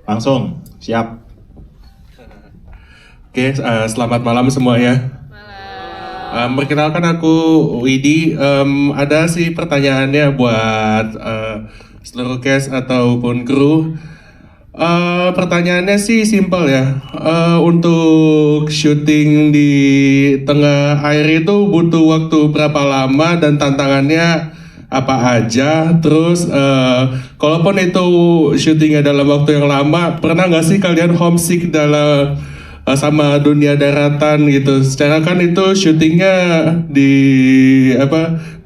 Langsung, siap. Oke, selamat malam semua ya. Perkenalkan aku Widi. Ada sih pertanyaannya buat seluruh cast ataupun kru. Pertanyaannya sih simpel ya. Untuk syuting di tengah air itu butuh waktu berapa lama dan tantangannya apa aja? Terus kalaupun itu syutingnya dalam waktu yang lama, pernah nggak sih kalian homesick dalam sama dunia daratan gitu? Secara kan itu syutingnya di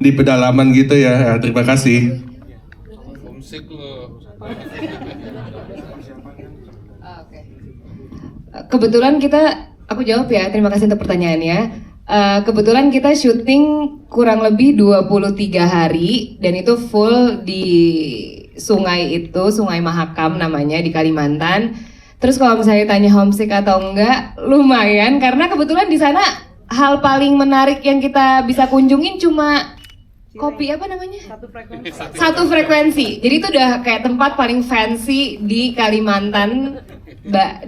di pedalaman gitu ya. Terima kasih. Homesick loh. Kebetulan aku jawab ya, terima kasih untuk pertanyaannya. Kebetulan kita syuting kurang lebih 23 hari dan itu full di sungai itu, Sungai Mahakam namanya di Kalimantan. Terus kalau misalnya tanya homesick atau enggak, lumayan karena kebetulan di sana hal paling menarik yang kita bisa kunjungin cuma kopi apa namanya? Satu frekuensi. Jadi itu udah kayak tempat paling fancy di Kalimantan,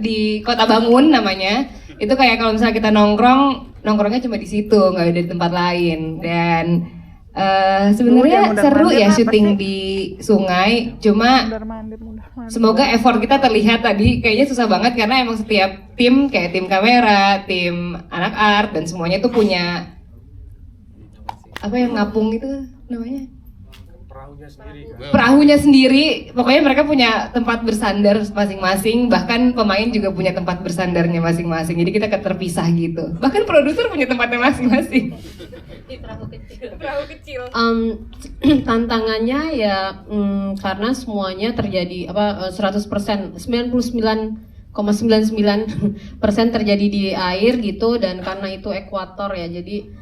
di Kota Bangun namanya. Itu kayak kalau misalnya kita nongkrongnya cuma di situ, nggak ada di tempat lain. Dan sebenarnya seru ya syuting di sungai. Cuma semoga effort kita terlihat tadi. Kayaknya susah banget karena emang setiap tim kayak tim kamera, tim anak art dan semuanya tuh punya apa yang ngapung itu namanya? Perahunya sendiri. Pokoknya mereka punya tempat bersandar masing-masing. Bahkan pemain juga punya tempat bersandarnya masing-masing. Jadi kita terpisah gitu. Bahkan produser punya tempatnya masing-masing. Di perahu kecil. Tantangannya ya karena semuanya terjadi 100%, 99,99% terjadi di air gitu, dan karena itu ekuator ya, jadi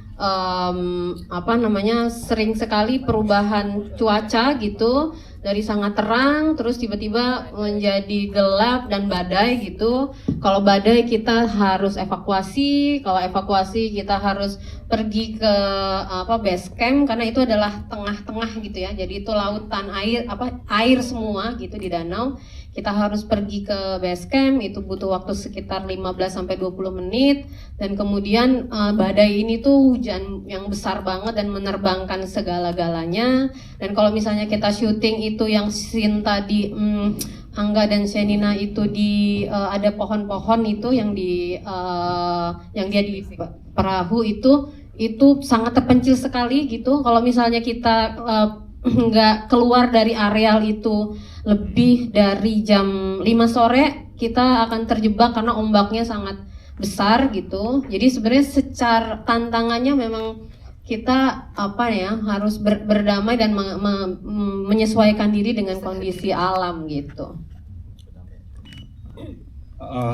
sering sekali perubahan cuaca gitu, dari sangat terang terus tiba-tiba menjadi gelap dan badai gitu. Kalau badai kita harus evakuasi, kalau evakuasi kita harus pergi ke base camp karena itu adalah tengah-tengah gitu ya. Jadi itu lautan air semua gitu di danau. Kita harus pergi ke base camp, itu butuh waktu sekitar 15-20 menit. Dan kemudian badai ini tuh hujan yang besar banget dan menerbangkan segala-galanya. Dan kalau misalnya kita syuting itu yang scene tadi, Angga dan Shenina itu ada pohon-pohon itu yang dia di perahu itu sangat terpencil sekali gitu. Kalau misalnya kita nggak keluar dari areal itu lebih dari jam 5 sore, kita akan terjebak karena ombaknya sangat besar gitu. Jadi sebenarnya secara tantangannya memang kita harus berdamai dan menyesuaikan diri dengan kondisi alam gitu.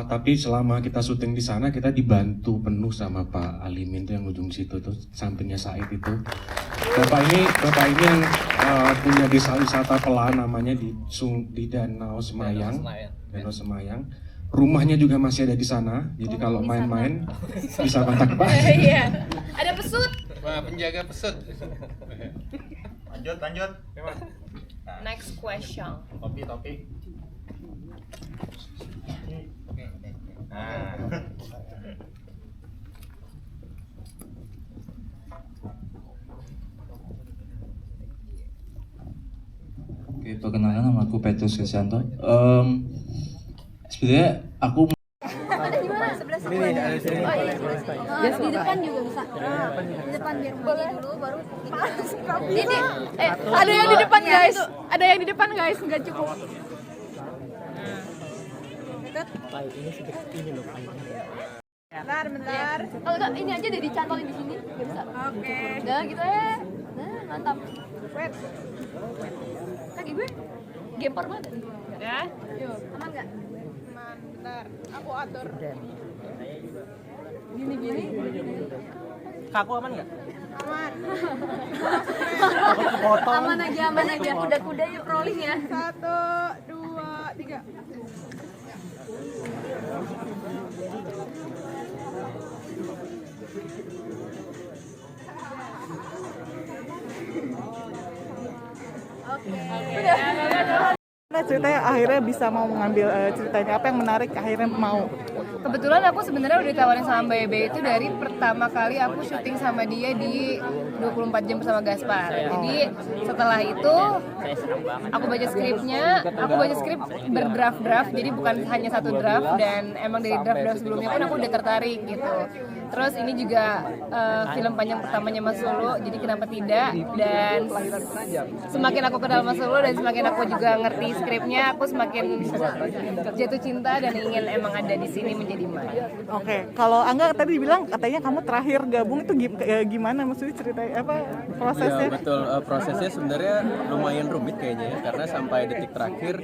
Tapi selama kita syuting di sana, kita dibantu penuh sama Pak Alimin tuh yang ujung situ tuh, sampingnya Said itu. Bapak ini yang punya desa wisata Pelan namanya di Danau Semayang. Danau Semayang. Rumahnya juga masih ada di sana. Jadi kalau main-main bisa kontak Pak. Iya. Ada pesut. Wah, penjaga pesut. Lanjut. Next question. Topi. Oke, perkenalkan nama aku Petrus Kristianto. Sebenarnya aku Ada di mana? Sebelah sini. Oh iya, di depan juga bisa. Di depan biar boleh dulu baru ini. Ada yang di depan guys. Ada yang di depan guys, nggak cukup. Bentar. Kalau nggak ini aja deh dicantolin di sini, nggak bisa. Oke. Udah gitu ya. Nah, mantap. Wait. Kaki gue gempar banget. Ya. Yuk, aman nggak? Aman. Bentar. Aku atur. Gini. Kaku aman nggak? Aman. Aman aja. Kuda-kuda yuk rolling ya. 1, 2, 3. Oke. Nah, ceritanya akhirnya bisa mau mengambil ceritanya apa yang menarik akhirnya mau. Kebetulan aku sebenarnya udah ditawarin sama Mbak Ebe itu dari pertama kali aku syuting sama dia di 24 jam bersama Gaspar. Jadi setelah itu aku baca skrip berdraft-draft, jadi bukan hanya satu draft, dan emang dari draft-draft sebelumnya pun aku udah tertarik gitu. Terus ini juga film panjang pertamanya Mas Solo, jadi kenapa tidak? Dan semakin aku kenal Mas Solo dan semakin aku juga ngerti skripnya, aku semakin jatuh cinta dan ingin emang ada di sini menjadi Mai. Oke, kalau Angga tadi bilang katanya kamu terakhir gabung itu gimana, maksudnya ceritanya apa prosesnya? Ya betul, prosesnya sebenarnya lumayan rumit kayaknya ya, karena sampai detik terakhir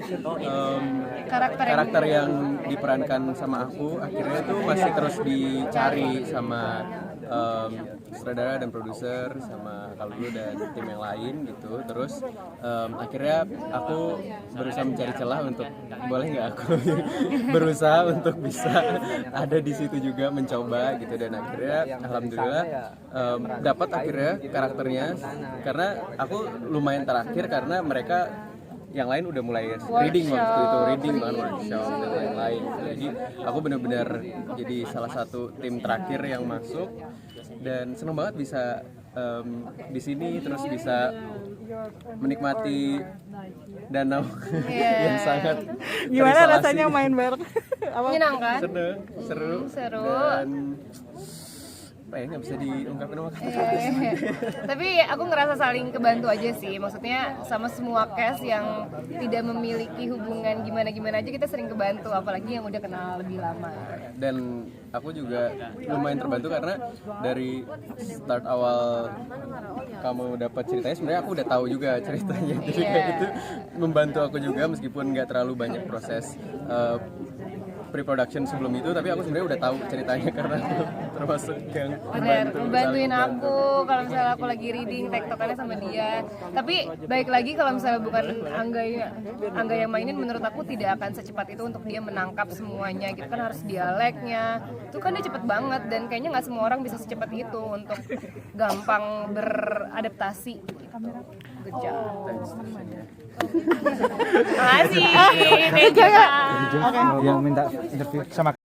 karakter yang diperankan sama aku akhirnya tuh masih terus dicari sama sutradara dan produser sama Kalulu dan tim yang lain gitu. Terus akhirnya aku berusaha mencari celah untuk boleh nggak aku berusaha untuk bisa ada di situ juga mencoba gitu, dan akhirnya alhamdulillah dapat akhirnya karakternya, karena aku lumayan terakhir karena mereka yang lain udah mulai reading waktu itu, workshop dan lain-lain. Jadi aku benar-benar jadi salah satu tim terakhir yang masuk, dan seneng banget bisa di sini terus bisa menikmati danau yang sangat Gimana terisolasi. rasanya main bareng? Menyenangkan. Seneng, seru, dan apa ya, nggak bisa diungkapin sama kata-kata. Tapi aku ngerasa saling kebantu aja sih, maksudnya sama semua cast yang tidak memiliki hubungan gimana-gimana aja kita sering kebantu, apalagi yang udah kenal lebih lama. Dan aku juga lumayan terbantu karena dari start awal kamu dapat ceritanya, sebenarnya aku udah tahu juga ceritanya, jadi kayak gitu membantu aku juga meskipun nggak terlalu banyak proses pre-production sebelum itu, tapi aku sebenarnya udah tahu ceritanya karena aku termasuk yang Bantuin aku kalau misalnya aku lagi reading tektokannya sama dia. Tapi baik lagi kalau misalnya bukan Angga yang mainin, menurut aku tidak akan secepat itu untuk dia menangkap semuanya gitu kan, harus dialeknya itu kan dia cepet banget, dan kayaknya nggak semua orang bisa secepat itu untuk gampang beradaptasi gitu. Good job. Makasih. Thank you. Yang minta interview sama